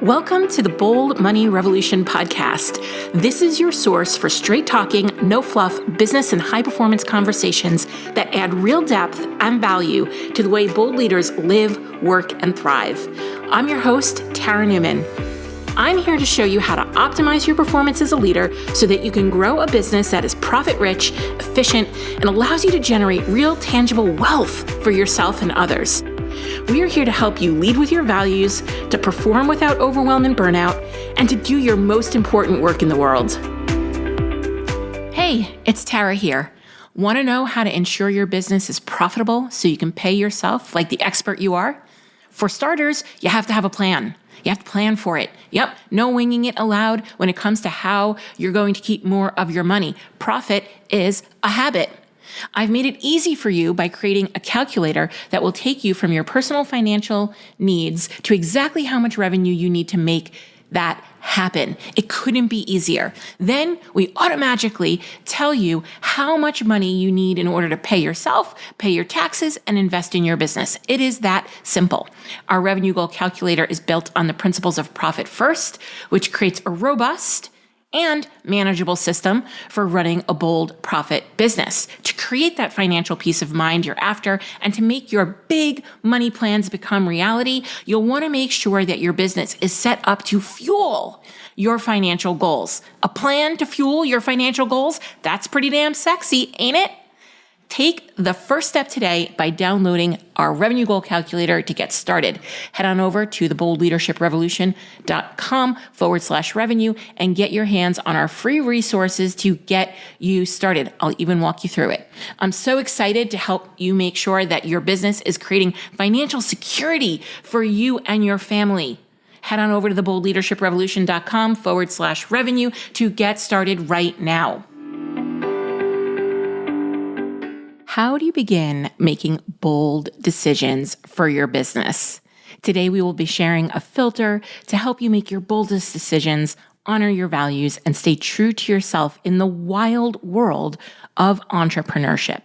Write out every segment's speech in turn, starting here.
Welcome to the Bold Money Revolution podcast. This is your source for straight talking, no fluff, business and high performance conversations that add real depth and value to the way bold leaders live, work, and thrive. I'm your host, Tara Newman. I'm here to show you how to optimize your performance as a leader so that you can grow a business that is profit-rich, efficient, and allows you to generate real, tangible wealth for yourself and others. We are here to help you lead with your values, to perform without overwhelm and burnout, and to do your most important work in the world. Hey, it's Tara here. Want to know how to ensure your business is profitable so you can pay yourself like the expert you are? For starters, you have to have a plan. You have to plan for it. Yep, no winging it allowed when it comes to how you're going to keep more of your money. Profit is a habit. I've made it easy for you by creating a calculator that will take you from your personal financial needs to exactly how much revenue you need to make that happen. It couldn't be easier. Then we automatically tell you how much money you need in order to pay yourself, pay your taxes, and invest in your business. It is that simple. Our revenue goal calculator is built on the principles of profit first, which creates a robust and manageable system for running a bold profit business. To create that financial peace of mind you're after and to make your big money plans become reality, you'll want to make sure that your business is set up to fuel your financial goals. A plan to fuel your financial goals? That's pretty damn sexy, ain't it? Take the first step today by downloading our revenue goal calculator to get started. Head on over to theboldleadershiprevolution.com/revenue and get your hands on our free resources to get you started. I'll even walk you through it. I'm so excited to help you make sure that your business is creating financial security for you and your family. Head on over to theboldleadershiprevolution.com/revenue to get started right now. How do you begin making bold decisions for your business? Today, we will be sharing a filter to help you make your boldest decisions, honor your values, and stay true to yourself in the wild world of entrepreneurship.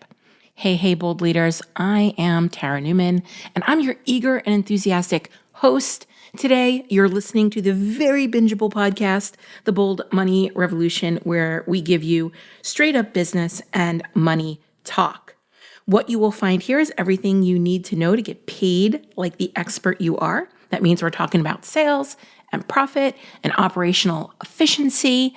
Hey, bold leaders. I am Tara Newman, and I'm your eager and enthusiastic host. Today, you're listening to the very bingeable podcast, The Bold Money Revolution, where we give you straight up business and money talk. What you will find here is everything you need to know to get paid like the expert you are. That means we're talking about sales and profit and operational efficiency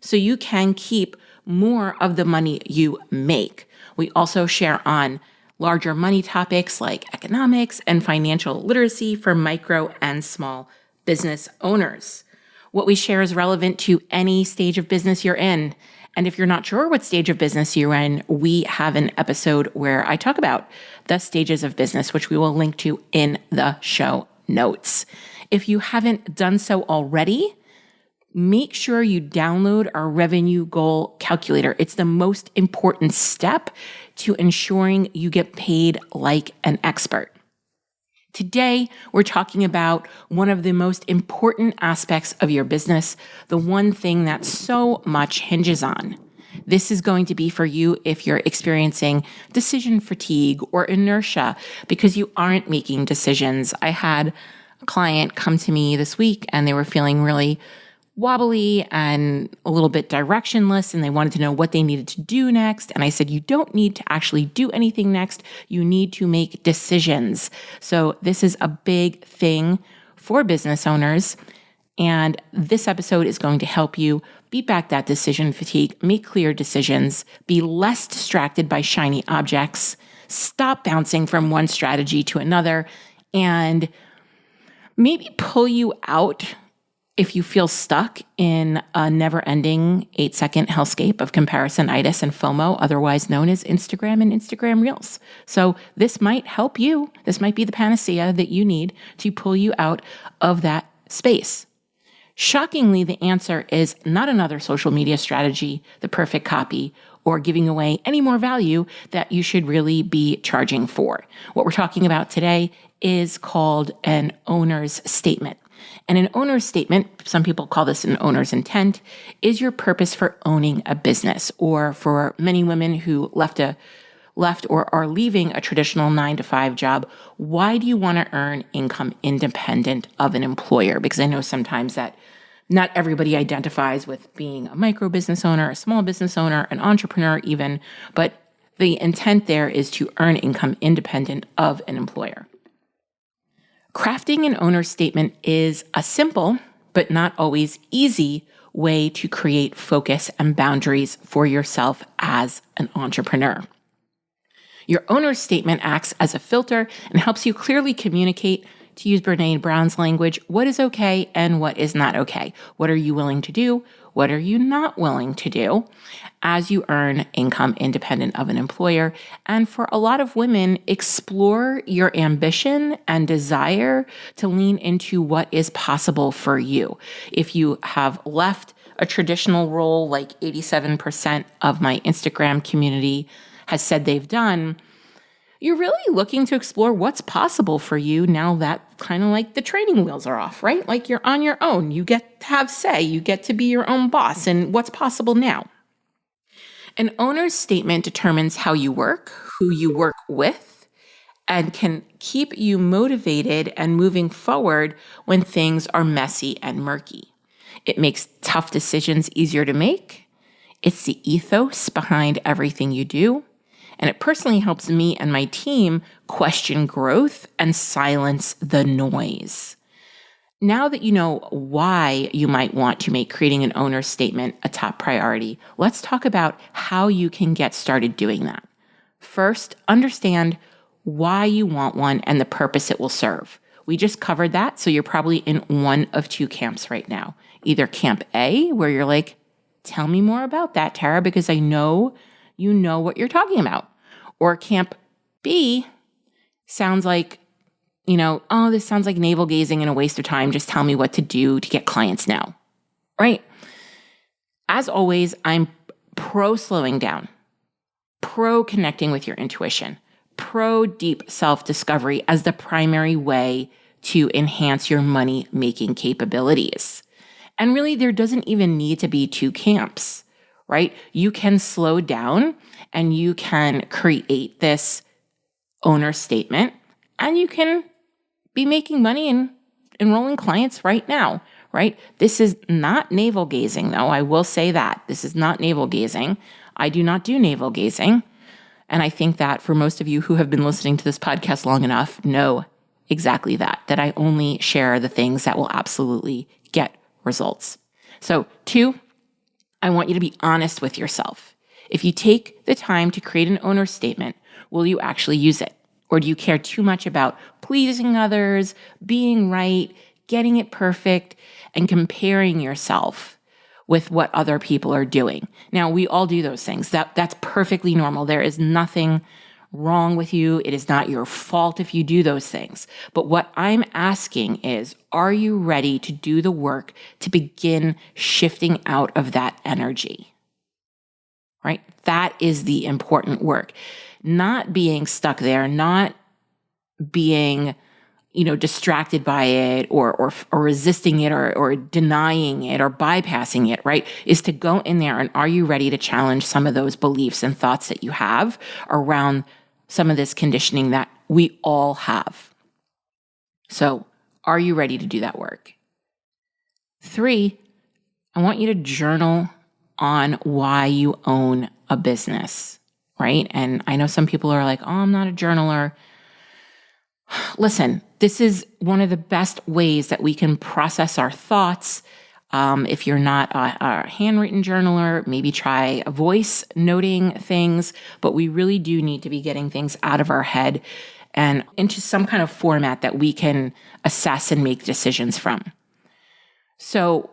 so you can keep more of the money you make. We also share on larger money topics like economics and financial literacy for micro and small business owners. What we share is relevant to any stage of business you're in. And if you're not sure what stage of business you're in, we have an episode where I talk about the stages of business, which we will link to in the show notes. If you haven't done so already, make sure you download our revenue goal calculator. It's the most important step to ensuring you get paid like an expert. Today, we're talking about one of the most important aspects of your business, the one thing that so much hinges on. This is going to be for you if you're experiencing decision fatigue or inertia because you aren't making decisions. I had a client come to me this week and they were feeling really wobbly and a little bit directionless, and they wanted to know what they needed to do next. And I said, you don't need to actually do anything next. You need to make decisions. So this is a big thing for business owners. And this episode is going to help you beat back that decision fatigue, make clear decisions, be less distracted by shiny objects, stop bouncing from one strategy to another, and maybe pull you out if you feel stuck in a never-ending 8-second hellscape of comparisonitis and FOMO, otherwise known as Instagram and Instagram Reels. So this might help you. This might be the panacea that you need to pull you out of that space. Shockingly, the answer is not another social media strategy, the perfect copy, or giving away any more value that you should really be charging for. What we're talking about today is called an owner's statement. And an owner's statement, some people call this an owner's intent, is your purpose for owning a business, or for many women who left a left or are leaving a traditional 9 to 5 job, why do you want to earn income independent of an employer? Because I know sometimes that not everybody identifies with being a micro business owner, a small business owner, an entrepreneur even, but the intent there is to earn income independent of an employer. Crafting an owner statement is a simple, but not always easy way to create focus and boundaries for yourself as an entrepreneur. Your owner statement acts as a filter and helps you clearly communicate, to use Brené Brown's language, what is okay and what is not okay. What are you willing to do? What are you not willing to do as you earn income independent of an employer? And for a lot of women, explore your ambition and desire to lean into what is possible for you. If you have left a traditional role like 87% of my Instagram community has said they've done, you're really looking to explore what's possible for you now that kind of like the training wheels are off, right? Like you're on your own. You get to have say, you get to be your own boss, and what's possible now. An owner's statement determines how you work, who you work with, and can keep you motivated and moving forward when things are messy and murky. It makes tough decisions easier to make. It's the ethos behind everything you do. And it personally helps me and my team question growth and silence the noise. Now that you know why you might want to make creating an owner statement a top priority, let's talk about how you can get started doing that. First, understand why you want one and the purpose it will serve. We just covered that, so you're probably in one of two camps right now. Either camp A, where you're like, tell me more about that, Tara, because I know you know what you're talking about. Or camp B sounds like, oh, this sounds like navel gazing and a waste of time. Just tell me what to do to get clients now, right? As always, I'm pro slowing down, pro connecting with your intuition, pro deep self-discovery as the primary way to enhance your money-making capabilities. And really, there doesn't even need to be two camps, right? You can slow down and you can create this owner statement and you can be making money and enrolling clients right now, right? This is not navel gazing, though. I will say that. This is not navel gazing. I do not do navel gazing. And I think that for most of you who have been listening to this podcast long enough know exactly that I only share the things that will absolutely get results. So 2, I want you to be honest with yourself. If you take the time to create an owner statement, will you actually use it? Or do you care too much about pleasing others, being right, getting it perfect, and comparing yourself with what other people are doing? Now, we all do those things. That's perfectly normal. There is nothing wrong with you. It is not your fault if you do those things. But what I'm asking is, are you ready to do the work to begin shifting out of that energy? Right? That is the important work. Not being stuck there, not being, distracted by it or resisting it or denying it or bypassing it, right? Is to go in there and are you ready to challenge some of those beliefs and thoughts that you have around some of this conditioning that we all have? So, are you ready to do that work? 3, I want you to journal on why you own a business, right? And I know some people are like, oh, I'm not a journaler. Listen, this is one of the best ways that we can process our thoughts. If you're not a handwritten journaler, maybe try voice noting things, but we really do need to be getting things out of our head and into some kind of format that we can assess and make decisions from. So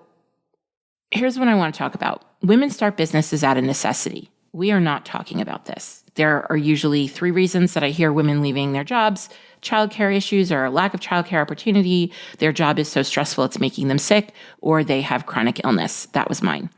here's what I want to talk about. Women start businesses out of necessity. We are not talking about this. There are usually 3 reasons that I hear women leaving their jobs: childcare issues or lack of childcare opportunity, their job is so stressful it's making them sick, or they have chronic illness. That was mine,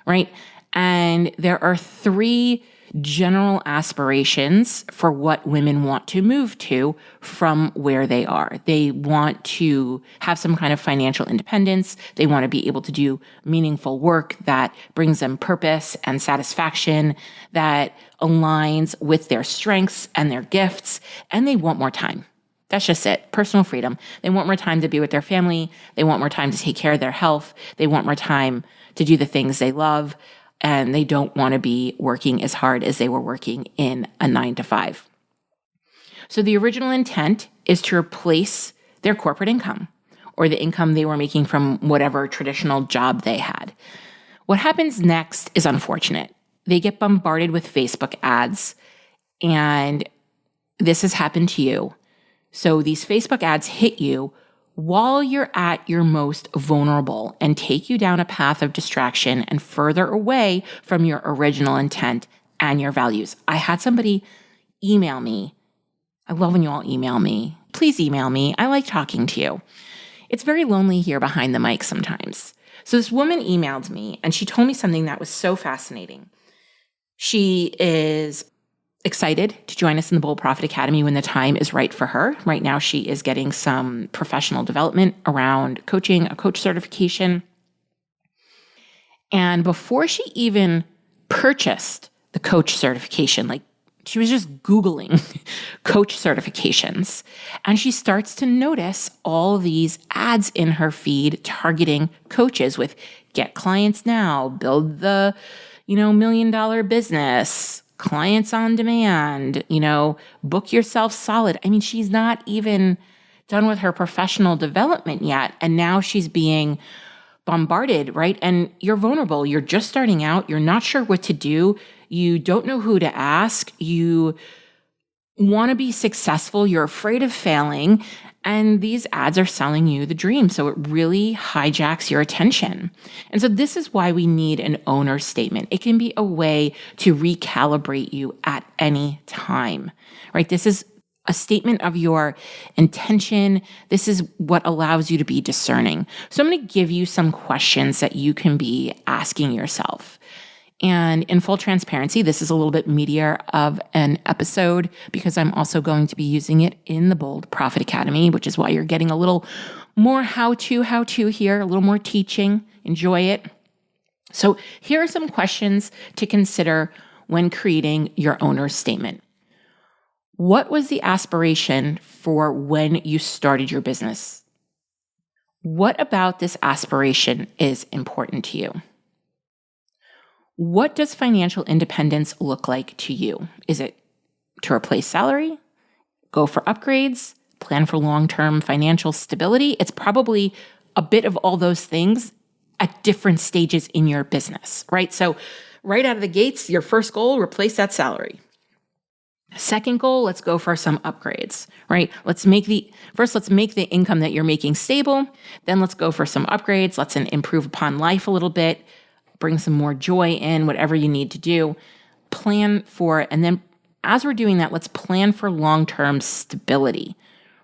right? And there are 3 general aspirations for what women want to move to from where they are. They want to have some kind of financial independence. They want to be able to do meaningful work that brings them purpose and satisfaction, that aligns with their strengths and their gifts, and they want more time. That's just it. Personal freedom. They want more time to be with their family. They want more time to take care of their health. They want more time to do the things they love. And they don't want to be working as hard as they were working in a 9-to-5. So the original intent is to replace their corporate income or the income they were making from whatever traditional job they had. What happens next is unfortunate. They get bombarded with Facebook ads, and this has happened to you. So these Facebook ads hit you while you're at your most vulnerable and take you down a path of distraction and further away from your original intent and your values. I had somebody email me. I love when you all email me. Please email me. I like talking to you. It's very lonely here behind the mic sometimes. So this woman emailed me and she told me something that was so fascinating. She is excited to join us in the Bold Profit Academy when the time is right for her. Right now, she is getting some professional development around coaching, a coach certification. And before she even purchased the coach certification, like she was just Googling coach certifications, and she starts to notice all these ads in her feed targeting coaches with get clients now, build the, $1 million business, clients on demand, book yourself solid. I mean, she's not even done with her professional development yet. And now she's being bombarded, right? And you're vulnerable. You're just starting out. You're not sure what to do. You don't know who to ask. You want to be successful. You're afraid of failing. And these ads are selling you the dream. So it really hijacks your attention. And so this is why we need an owner statement. It can be a way to recalibrate you at any time, right? This is a statement of your intention. This is what allows you to be discerning. So I'm going to give you some questions that you can be asking yourself. And in full transparency, this is a little bit meatier of an episode because I'm also going to be using it in the Bold Profit Academy, which is why you're getting a little more how-to here, a little more teaching. Enjoy it. So here are some questions to consider when creating your owner's statement. What was the aspiration for when you started your business? What about this aspiration is important to you? What does financial independence look like to you? Is it to replace salary, go for upgrades, plan for long-term financial stability? It's probably a bit of all those things at different stages in your business, right? So right out of the gates, your first goal, replace that salary. Second goal, let's go for some upgrades, right? Let's make the income that you're making stable. Then let's go for some upgrades. Let's improve upon life a little bit, bring some more joy in, whatever you need to do. Plan for it. And then as we're doing that, let's plan for long-term stability,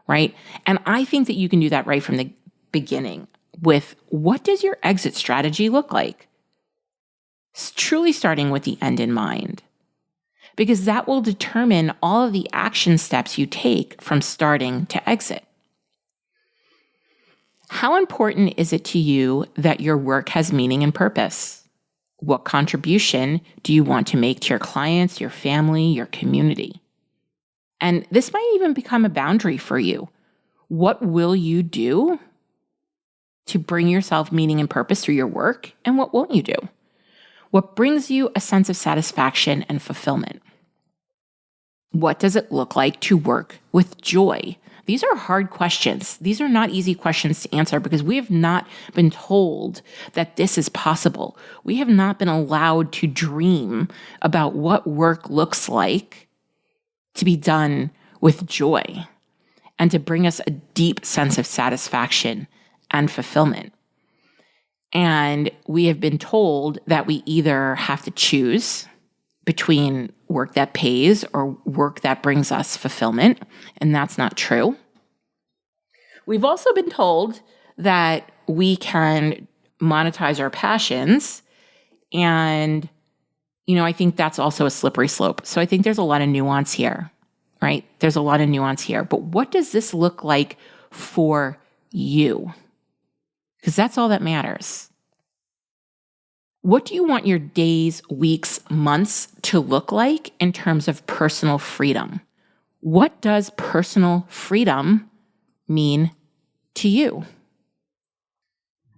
right? And I think that you can do that right from the beginning with what does your exit strategy look like? Truly starting with the end in mind, because that will determine all of the action steps you take from starting to exit. How important is it to you that your work has meaning and purpose? What contribution do you want to make to your clients, your family, your community? And this might even become a boundary for you. What will you do to bring yourself meaning and purpose through your work? And what won't you do? What brings you a sense of satisfaction and fulfillment? What does it look like to work with joy? These are hard questions. These are not easy questions to answer because we have not been told that this is possible. We have not been allowed to dream about what work looks like to be done with joy and to bring us a deep sense of satisfaction and fulfillment. And we have been told that we either have to choose between work that pays or work that brings us fulfillment, and that's not true. We've also been told that we can monetize our passions and, I think that's also a slippery slope. So I think there's a lot of nuance here, right? There's a lot of nuance here. But what does this look like for you? Because that's all that matters. What do you want your days, weeks, months to look like in terms of personal freedom? What does personal freedom mean to you?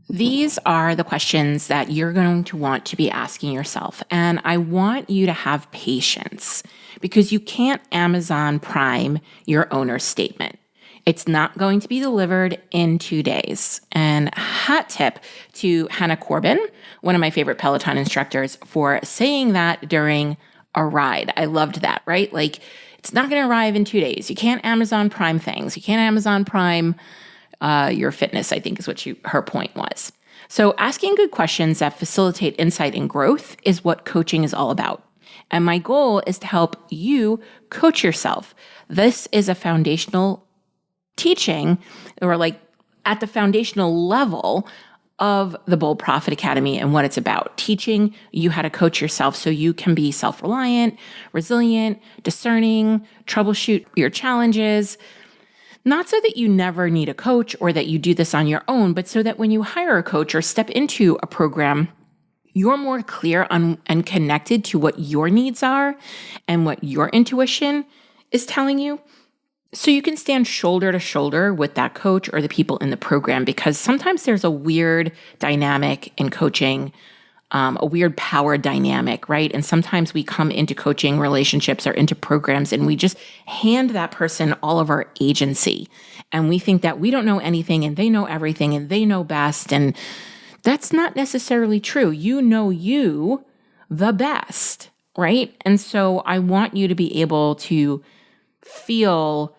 These are the questions that you're going to want to be asking yourself. And I want you to have patience because you can't Amazon Prime your owner's statement. It's not going to be delivered in 2 days. And hat tip to Hannah Corbin, one of my favorite Peloton instructors, for saying that during a ride. I loved that, right? Like, it's not going to arrive in 2 days. You can't Amazon Prime things. You can't Amazon Prime your fitness, I think is what her point was. So asking good questions that facilitate insight and growth is what coaching is all about. And my goal is to help you coach yourself. This is a foundational teaching, or like at the foundational level of the Bold Profit Academy and what it's about, teaching you how to coach yourself so you can be self-reliant, resilient, discerning, troubleshoot your challenges. Not so that you never need a coach or that you do this on your own, but so that when you hire a coach or step into a program, you're more clear on and connected to what your needs are and what your intuition is telling you. So you can stand shoulder to shoulder with that coach or the people in the program, because sometimes there's a weird dynamic in coaching, a weird power dynamic, right? And sometimes we come into coaching relationships or into programs and we just hand that person all of our agency. And we think that we don't know anything and they know everything and they know best. And that's not necessarily true. You know you the best, right? And so I want you to be able to feel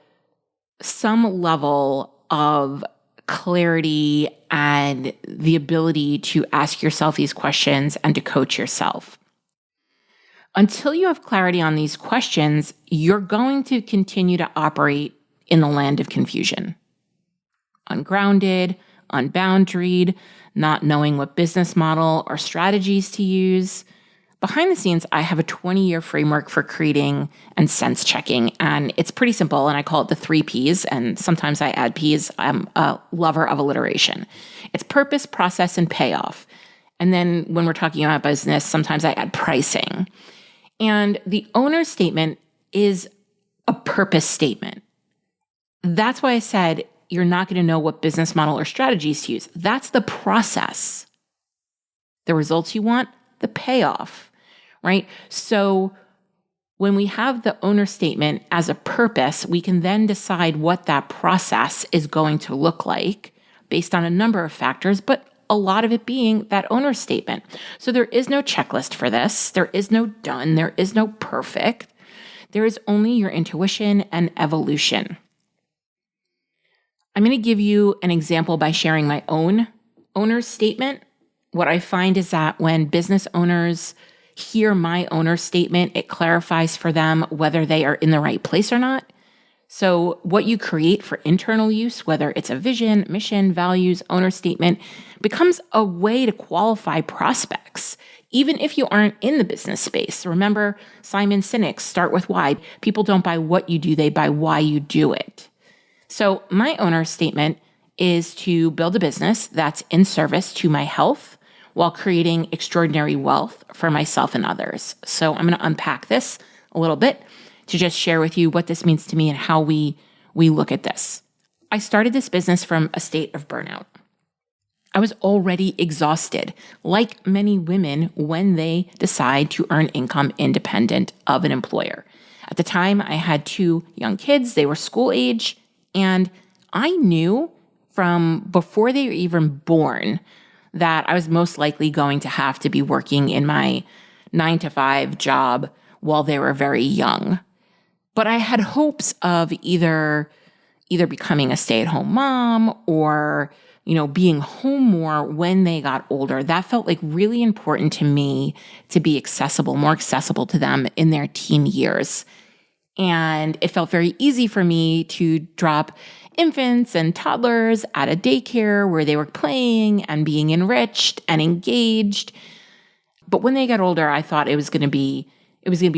some level of clarity and the ability to ask yourself these questions and to coach yourself. Until you have clarity on these questions, you're going to continue to operate in the land of confusion. Ungrounded, unboundaried, not knowing what business model or strategies to use. Behind the scenes, I have a 20-year framework for creating and sense checking, and it's pretty simple, and I call it the 3 Ps, and sometimes I add Ps. I'm a lover of alliteration. It's purpose, process, and payoff. And then when we're talking about business, sometimes I add pricing. And the owner's statement is a purpose statement. That's why I said you're not going to know what business model or strategies to use. That's the process. The results you want, the payoff. Right? So when we have the owner statement as a purpose, we can then decide what that process is going to look like based on a number of factors, but a lot of it being that owner statement. So there is no checklist for this. There is no done. There is no perfect. There is only your intuition and evolution. I'm going to give you an example by sharing my own owner's statement. What I find is that when business owners hear my owner statement, it clarifies for them whether they are in the right place or not. So what you create for internal use, whether it's a vision, mission, values, owner statement, becomes a way to qualify prospects, even if you aren't in the business space. Remember Simon Sinek's start with why. People don't buy what you do, they buy why you do it. So my owner statement is to build a business that's in service to my health, while creating extraordinary wealth for myself and others. So I'm going to unpack this a little bit to just share with you what this means to me and how we look at this. I started this business from a state of burnout. I was already exhausted, like many women when they decide to earn income independent of an employer. At the time, I had 2 young kids. They were school age, and I knew from before they were even born that I was most likely going to have to be working in my 9-to-5 job while they were very young. But I had hopes of either becoming a stay-at-home mom or, being home more when they got older. That felt like really important to me to be accessible, more accessible to them in their teen years. And it felt very easy for me to drop infants and toddlers at a daycare where they were playing and being enriched and engaged. But when they got older, I thought it was going to be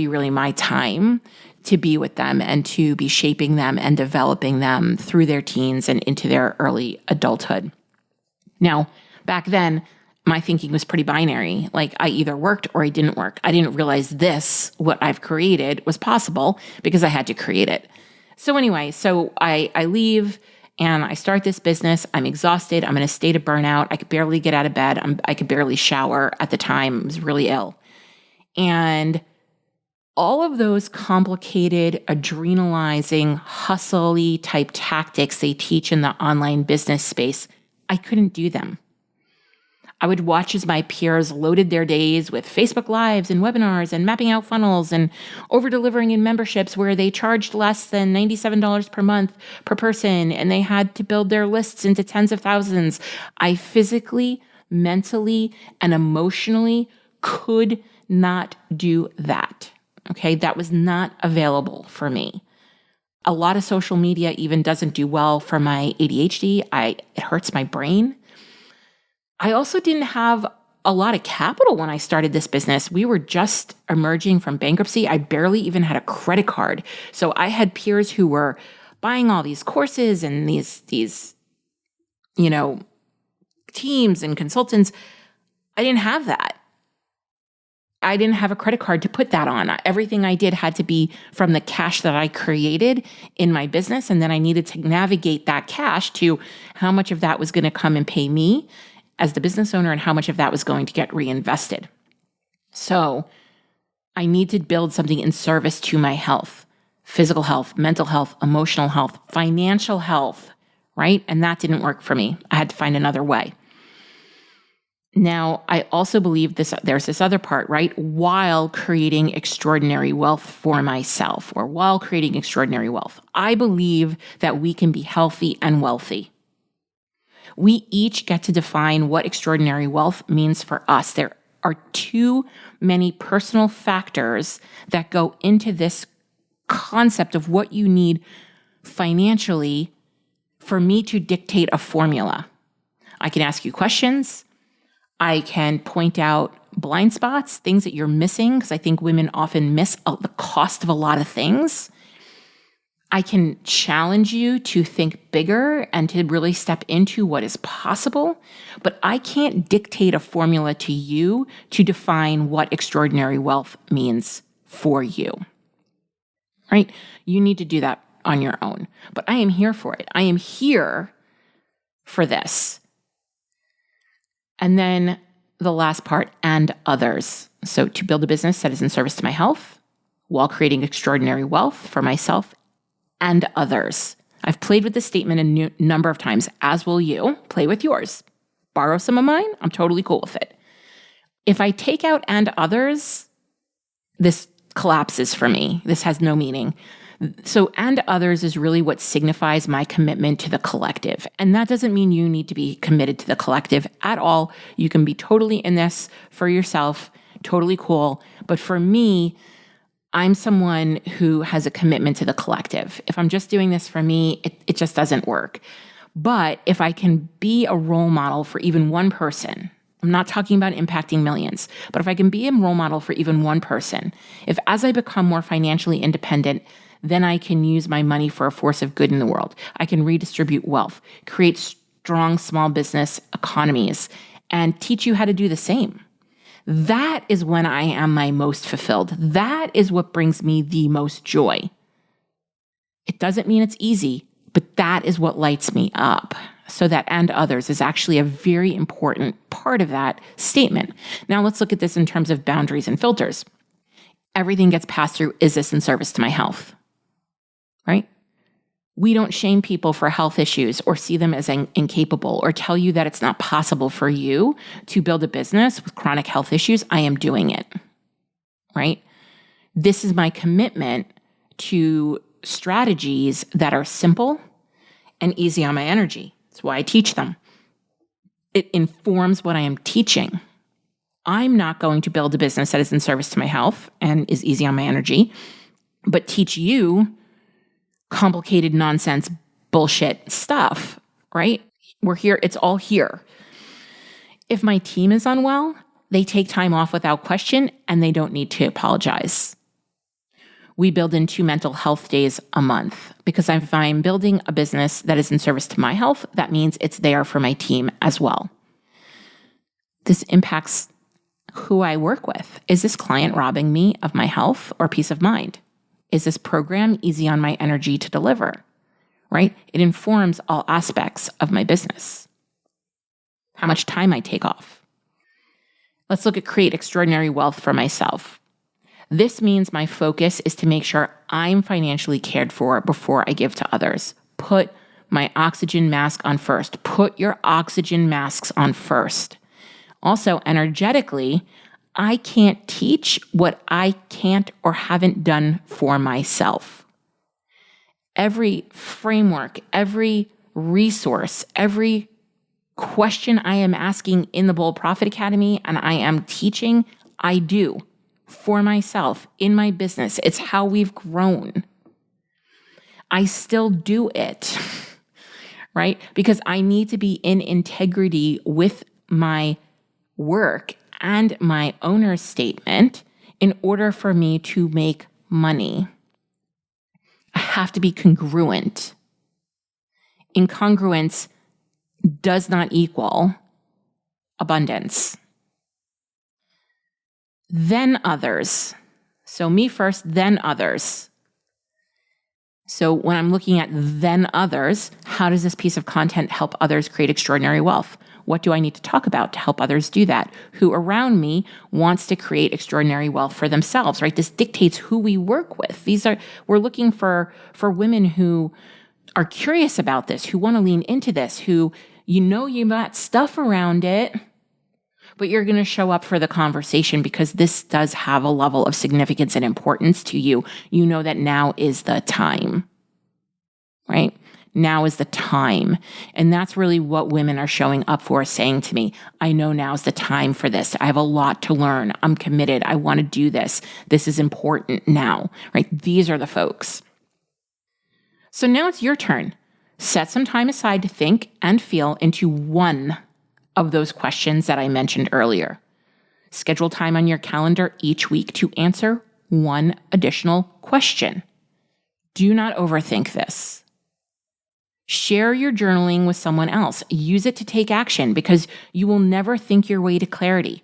really my time to be with them and to be shaping them and developing them through their teens and into their early adulthood. Now, back then, my thinking was pretty binary. Like, I either worked or I didn't work. I didn't realize what I've created, was possible because I had to create it. So anyway, I leave and I start this business. I'm exhausted. I'm in a state of burnout. I could barely get out of bed. I could barely shower at the time. I was really ill. And all of those complicated, adrenalizing, hustle-y type tactics they teach in the online business space, I couldn't do them. I would watch as my peers loaded their days with Facebook Lives and webinars and mapping out funnels and over-delivering in memberships where they charged less than $97 per month per person, and they had to build their lists into tens of thousands. I physically, mentally, and emotionally could not do that. Okay, that was not available for me. A lot of social media even doesn't do well for my ADHD. It hurts my brain. I also didn't have a lot of capital when I started this business. We were just emerging from bankruptcy. I barely even had a credit card. So I had peers who were buying all these courses and these teams and consultants. I didn't have that. I didn't have a credit card to put that on. Everything I did had to be from the cash that I created in my business. And then I needed to navigate that cash to how much of that was going to come and pay me as the business owner and how much of that was going to get reinvested. So I need to build something in service to my health, physical health, mental health, emotional health, financial health, right? And that didn't work for me. I had to find another way. Now, I also believe there's this other part, right? While creating extraordinary wealth for myself, or while creating extraordinary wealth, I believe that we can be healthy and wealthy. We each get to define what extraordinary wealth means for us. There are too many personal factors that go into this concept of what you need financially for me to dictate a formula. I can ask you questions. I can point out blind spots, things that you're missing, because I think women often miss the cost of a lot of things. I can challenge you to think bigger and to really step into what is possible, but I can't dictate a formula to you to define what extraordinary wealth means for you, right? You need to do that on your own, but I am here for it. I am here for this. And then the last part, and others. So to build a business that is in service to my health while creating extraordinary wealth for myself and others. I've played with this statement a number of times, as will you. Play with yours. Borrow some of mine. I'm totally cool with it. If I take out and others, this collapses for me. This has no meaning. So and others is really what signifies my commitment to the collective. And that doesn't mean you need to be committed to the collective at all. You can be totally in this for yourself, totally cool. But for me, I'm someone who has a commitment to the collective. If I'm just doing this for me, it just doesn't work. But if I can be a role model for even one person, I'm not talking about impacting millions, but if I can be a role model for even one person, if as I become more financially independent, then I can use my money for a force of good in the world. I can redistribute wealth, create strong small business economies, and teach you how to do the same. That is when I am my most fulfilled. That is what brings me the most joy. It doesn't mean it's easy, but that is what lights me up. So that and others is actually a very important part of that statement. Now let's look at this in terms of boundaries and filters. Everything gets passed through, is this in service to my health? Right? We don't shame people for health issues or see them as incapable or tell you that it's not possible for you to build a business with chronic health issues. I am doing it, right? This is my commitment to strategies that are simple and easy on my energy. That's why I teach them. It informs what I am teaching. I'm not going to build a business that is in service to my health and is easy on my energy, but teach you complicated nonsense bullshit stuff, right? We're here. It's all here. If my team is unwell, They take time off without question, and they don't need to apologize. We build in 2 mental health days a month because if I'm building a business that is in service to my health, that means it's there for my team as well. This impacts who I work with. Is this client robbing me of my health or peace of mind? Is this program easy on my energy to deliver? Right? It informs all aspects of my business. How much time I take off. Let's look at create extraordinary wealth for myself. This means my focus is to make sure I'm financially cared for before I give to others. Put my oxygen mask on first. Put your oxygen masks on first. Also, energetically, I can't teach what I can't or haven't done for myself. Every framework, every resource, every question I am asking in the Bold Profit Academy and I am teaching, I do for myself in my business. It's how we've grown. I still do it, right? Because I need to be in integrity with my work and my owner's statement in order for me to make money. I have to be congruent. Incongruence does not equal abundance. Then others. So me first, then others. So when I'm looking at then others, how does this piece of content help others create extraordinary wealth? What do I need to talk about to help others do that? Who around me wants to create extraordinary wealth for themselves, right? This dictates who we work with. We're looking for women who are curious about this, who want to lean into this, who you got stuff around it, but you're going to show up for the conversation because this does have a level of significance and importance to you. You know that now is the time, right? Now is the time. And that's really what women are showing up for, saying to me, I know now's the time for this. I have a lot to learn. I'm committed. I want to do this. This is important now, right? These are the folks. So now it's your turn. Set some time aside to think and feel into one of those questions that I mentioned earlier. Schedule time on your calendar each week to answer one additional question. Do not overthink this. Share your journaling with someone else. Use it to take action because you will never think your way to clarity.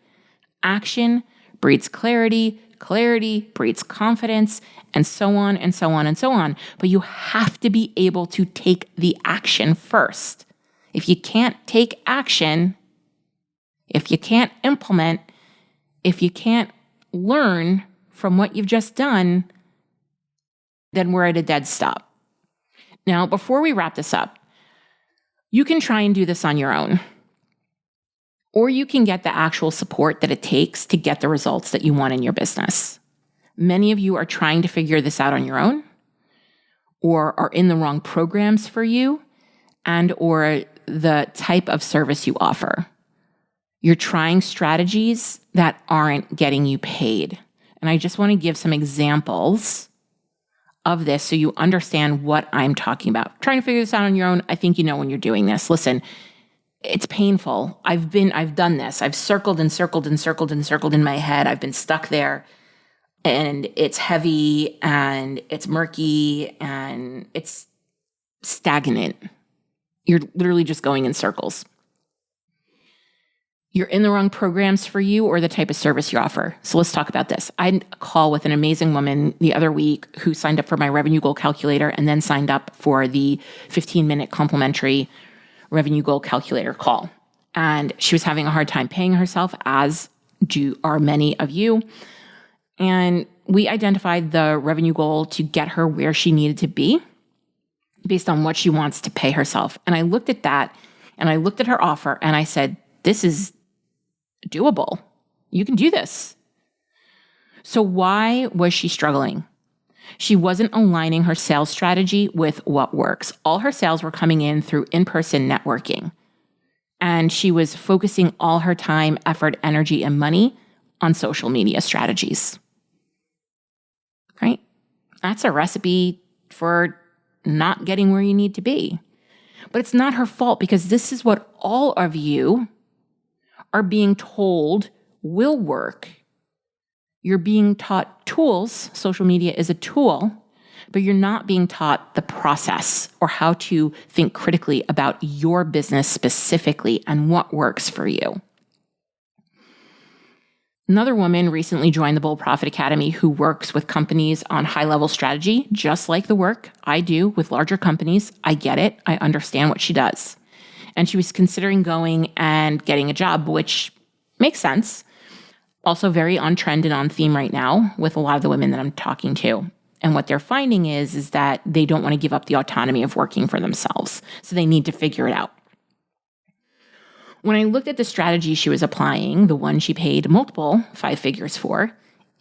Action breeds clarity, clarity breeds confidence, and so on and so on and so on. But you have to be able to take the action first. If you can't take action, if you can't implement, if you can't learn from what you've just done, then we're at a dead stop. Now, before we wrap this up, you can try and do this on your own, or you can get the actual support that it takes to get the results that you want in your business. Many of you are trying to figure this out on your own, or are in the wrong programs for you, and or the type of service you offer. You're trying strategies that aren't getting you paid. And I just want to give some examples of this so you understand what I'm talking about. Trying to figure this out on your own, I think you know when you're doing this. Listen, it's painful. I've done this. I've circled and circled and circled and circled in my head. I've been stuck there and it's heavy and it's murky and it's stagnant. You're literally just going in circles. You're in the wrong programs for you or the type of service you offer. So let's talk about this. I had a call with an amazing woman the other week who signed up for my revenue goal calculator and then signed up for the 15-minute complimentary revenue goal calculator call. And she was having a hard time paying herself, as are many of you. And we identified the revenue goal to get her where she needed to be based on what she wants to pay herself. And I looked at that and I looked at her offer and I said, this is doable. You can do this. So why was she struggling? She wasn't aligning her sales strategy with what works. All her sales were coming in through in-person networking. And she was focusing all her time, effort, energy, and money on social media strategies. Right? That's a recipe for not getting where you need to be. But it's not her fault because this is what all of you are being told will work. You're being taught tools. Social media is a tool, but you're not being taught the process or how to think critically about your business specifically and what works for you. Another woman recently joined the Bold Profit Academy who works with companies on high-level strategy, just like the work I do with larger companies. I get it. I understand what she does. And she was considering going and getting a job, which makes sense. Also very on trend and on theme right now with a lot of the women that I'm talking to. And what they're finding is that they don't want to give up the autonomy of working for themselves. So they need to figure it out. When I looked at the strategy she was applying, the one she paid multiple 5 figures for,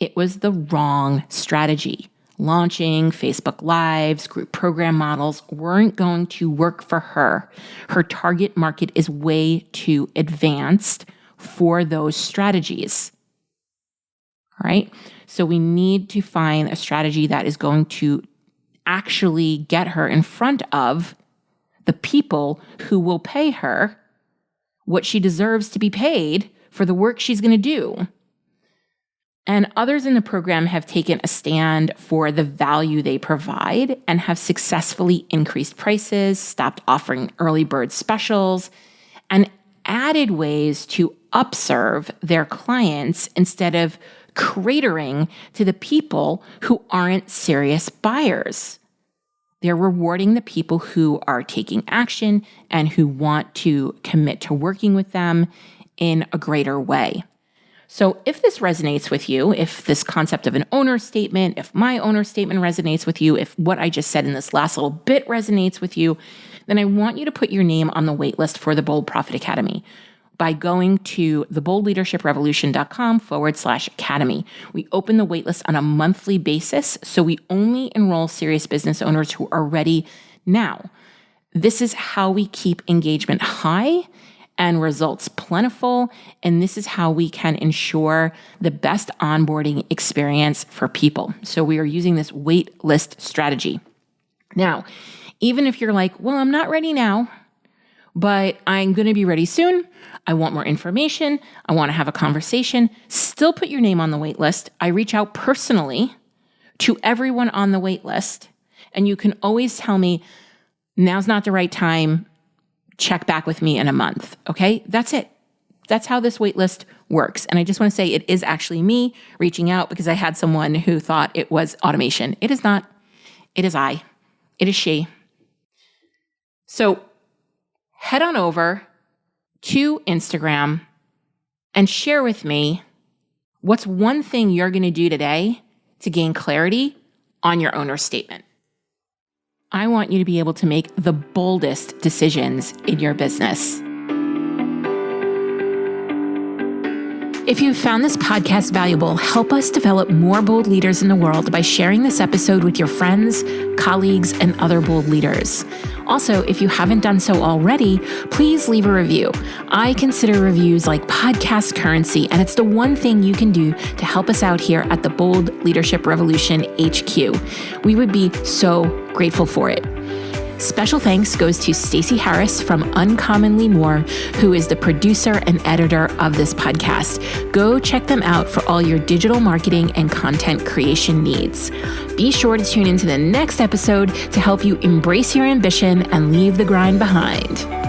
it was the wrong strategy. Launching, Facebook Lives, group program models weren't going to work for her. Her target market is way too advanced for those strategies. All right? So we need to find a strategy that is going to actually get her in front of the people who will pay her what she deserves to be paid for the work she's going to do. And others in the program have taken a stand for the value they provide and have successfully increased prices, stopped offering early bird specials, and added ways to upserve their clients instead of cratering to the people who aren't serious buyers. They're rewarding the people who are taking action and who want to commit to working with them in a greater way. So if this resonates with you, if this concept of an owner statement, if my owner statement resonates with you, if what I just said in this last little bit resonates with you, then I want you to put your name on the waitlist for the Bold Profit Academy by going to theboldleadershiprevolution.com/academy. We open the waitlist on a monthly basis, so we only enroll serious business owners who are ready now. This is how we keep engagement high and results plentiful, and this is how we can ensure the best onboarding experience for people. So we are using this waitlist strategy. Now, even if you're like, well, I'm not ready now, but I'm going to be ready soon. I want more information. I want to have a conversation. Still put your name on the wait list. I reach out personally to everyone on the wait list, and you can always tell me, now's not the right time. Check back with me in a month. Okay? That's it. That's how this wait list works. And I just want to say it is actually me reaching out because I had someone who thought it was automation. It is not. It is I. It is she. So head on over to Instagram and share with me what's one thing you're going to do today to gain clarity on your owner statement. I want you to be able to make the boldest decisions in your business. If you found this podcast valuable, help us develop more bold leaders in the world by sharing this episode with your friends, colleagues, and other bold leaders. Also, if you haven't done so already, please leave a review. I consider reviews like podcast currency, and it's the one thing you can do to help us out here at the Bold Leadership Revolution HQ. We would be so grateful for it. Special thanks goes to Stacey Harris from Uncommonly More, who is the producer and editor of this podcast. Go check them out for all your digital marketing and content creation needs. Be sure to tune into the next episode to help you embrace your ambition and leave the grind behind.